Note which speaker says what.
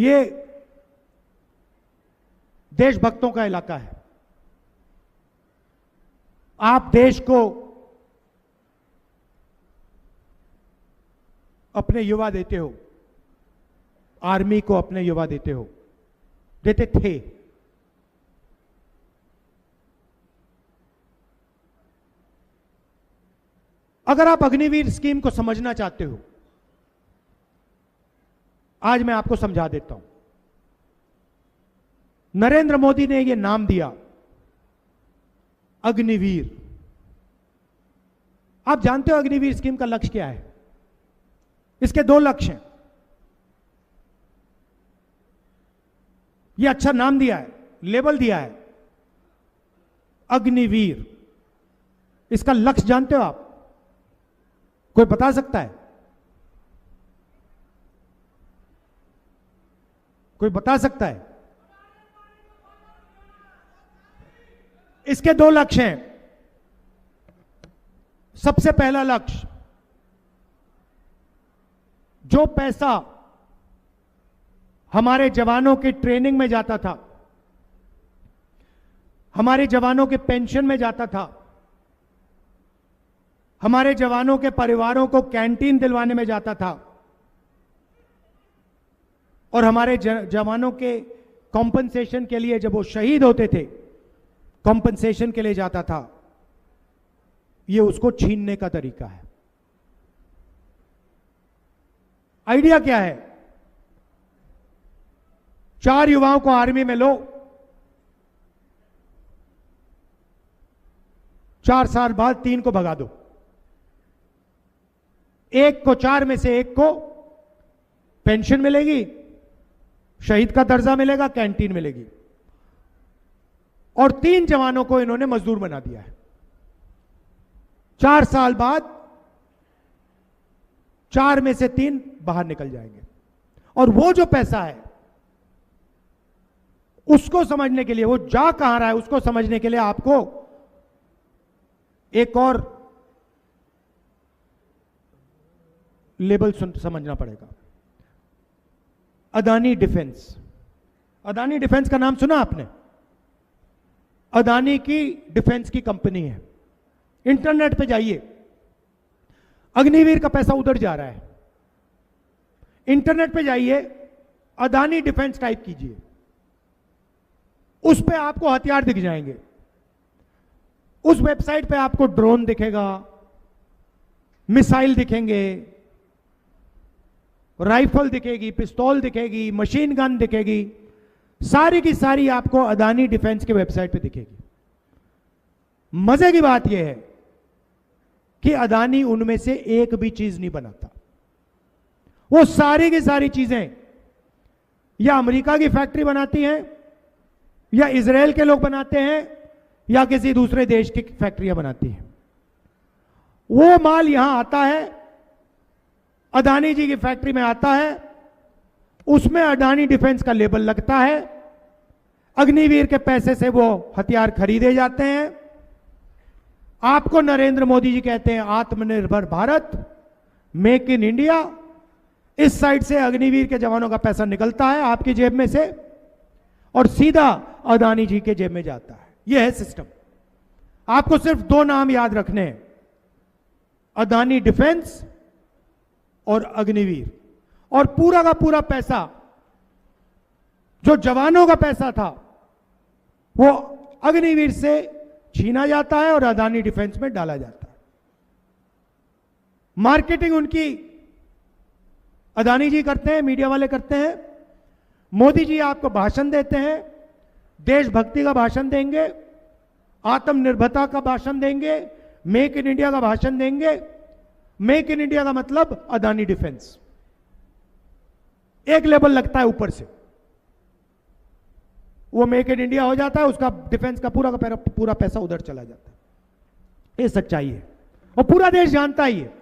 Speaker 1: ये देशभक्तों का इलाका है। आप देश को अपने युवा देते हो, आर्मी को अपने युवा देते हो, देते थे। अगर आप अग्निवीर स्कीम को समझना चाहते हो, आज मैं आपको समझा देता हूं। नरेंद्र मोदी ने यह नाम दिया अग्निवीर। आप जानते हो अग्निवीर स्कीम का लक्ष्य क्या है? इसके दो लक्ष्य हैं। यह अच्छा नाम दिया है, लेबल दिया है अग्निवीर। इसका लक्ष्य जानते हो आप? कोई बता सकता है? कोई बता सकता है? इसके दो लक्ष्य हैं। सबसे पहला लक्ष्य, जो पैसा हमारे जवानों की ट्रेनिंग में जाता था, हमारे जवानों के पेंशन में जाता था, हमारे जवानों के परिवारों को कैंटीन दिलवाने में जाता था, और हमारे जवानों के कॉम्पनसेशन के लिए जब वो शहीद होते थे, कॉम्पनसेशन के लिए जाता था, ये उसको छीनने का तरीका है। आइडिया क्या है? 4 युवाओं को आर्मी में लो, 4 साल बाद 3 को भगा दो, एक को 4 में से एक को पेंशन मिलेगी, शहीद का दर्जा मिलेगा, कैंटीन मिलेगी, और 3 जवानों को इन्होंने मजदूर बना दिया है। 4 साल बाद 4 में से 3 बाहर निकल जाएंगे। और वो जो पैसा है उसको समझने के लिए, वो जा कहां रहा है उसको समझने के लिए आपको एक और लेबल समझना पड़ेगा। अदानी डिफेंस। अदानी डिफेंस का नाम सुना आपने? अदानी की डिफेंस की कंपनी है। इंटरनेट पे जाइए, अग्निवीर का पैसा उधर जा रहा है। इंटरनेट पे जाइए, अदानी डिफेंस टाइप कीजिए, उस पे आपको हथियार दिख जाएंगे। उस वेबसाइट पे आपको ड्रोन दिखेगा, मिसाइल दिखेंगे, राइफल दिखेगी, पिस्तौल दिखेगी, मशीन गन दिखेगी, सारी की सारी आपको अदानी डिफेंस के वेबसाइट पे दिखेगी। मजे की बात यह है कि अदानी उनमें से एक भी चीज नहीं बनाता। वो सारी की सारी चीजें या अमेरिका की फैक्ट्री बनाती हैं, या इजराइल के लोग बनाते हैं, या किसी दूसरे देश की फैक्ट्रियां बनाती हैं। वो माल यहां आता है, अदानी जी की फैक्ट्री में आता है, उसमें अडानी डिफेंस का लेबल लगता है, अग्निवीर के पैसे से वो हथियार खरीदे जाते हैं। आपको नरेंद्र मोदी जी कहते हैं आत्मनिर्भर भारत, मेक इन इंडिया। इस साइड से अग्निवीर के जवानों का पैसा निकलता है आपकी जेब में से और सीधा अदानी जी के जेब में जाता है। यह है सिस्टम। आपको सिर्फ 2 नाम याद रखने हैं, अदानी डिफेंस और अग्निवीर। और पूरा का पूरा पैसा जो जवानों का पैसा था वो अग्निवीर से छीना जाता है और अदानी डिफेंस में डाला जाता है। मार्केटिंग उनकी अदानी जी करते हैं, मीडिया वाले करते हैं। मोदी जी आपको भाषण देते हैं, देशभक्ति का भाषण देंगे, आत्मनिर्भरता का भाषण देंगे, मेक इन इंडिया का भाषण देंगे। मेक इन इंडिया का मतलब अदानी डिफेंस। एक लेवल लगता है ऊपर से, वो मेक इन इंडिया हो जाता है, उसका डिफेंस का पूरा पैसा उधर चला जाता है। ये सच्चाई है और पूरा देश जानता ही है।